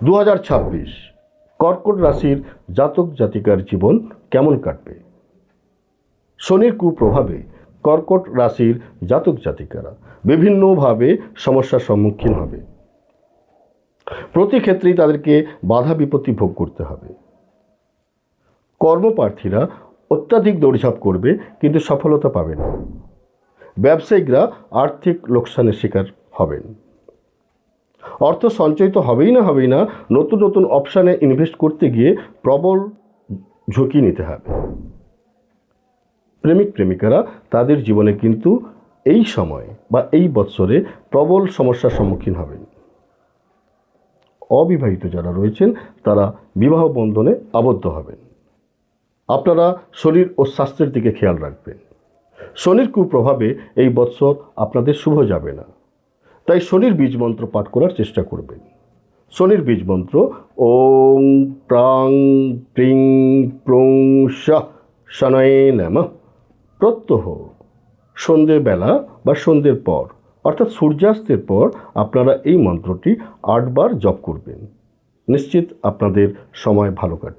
2026 কর্কট রাশির জাতক জাতিকার জীবন কেমন কাটবে? শনির কুপ্রভাবে কর্কট রাশির জাতক জাতিকারা বিভিন্নভাবে সমস্যার সম্মুখীন হবে। প্রতি ক্ষেত্রেই তাদেরকে বাধা বিপত্তি ভোগ করতে হবে। কর্মপ্রার্থীরা অত্যাধিক দৌড়ঝাঁপ করবে কিন্তু সফলতা পাবে না। ব্যবসায়িকরা আর্থিক লোকসানের শিকার হবেন। অর্থ সঞ্চয় তো হবেই না, নতুন নতুন অপশানে ইনভেস্ট করতে গিয়ে প্রবল ঝুঁকি নিতে হবে। প্রেমিক প্রেমিকারা তাদের জীবনে কিন্তু এই সময় বা এই বৎসরে প্রবল সমস্যার সম্মুখীন হবেন। অবিবাহিত যারা রয়েছেন তারা বিবাহ বন্ধনে আবদ্ধ হবেন। আপনারা শরীর ও স্বাস্থ্যের দিকে খেয়াল রাখবেন। শনির কুপ্রভাবে এই বৎসর আপনাদের শুভ যাবে না, তাই শনির বীজ মন্ত্র পাঠ করার চেষ্টা করবেন। শনির বীজ মন্ত্র ওম প্রাং প্রিং প্রং শনয়ে নমঃ। প্রত্যহ সন্ধ্যেবেলা বা সন্ধ্যের পর অর্থাৎ সূর্যাস্তের পর আপনারা এই মন্ত্রটি 8 বার জপ করবেন। নিশ্চিত আপনাদের সময় ভালো কাটবে।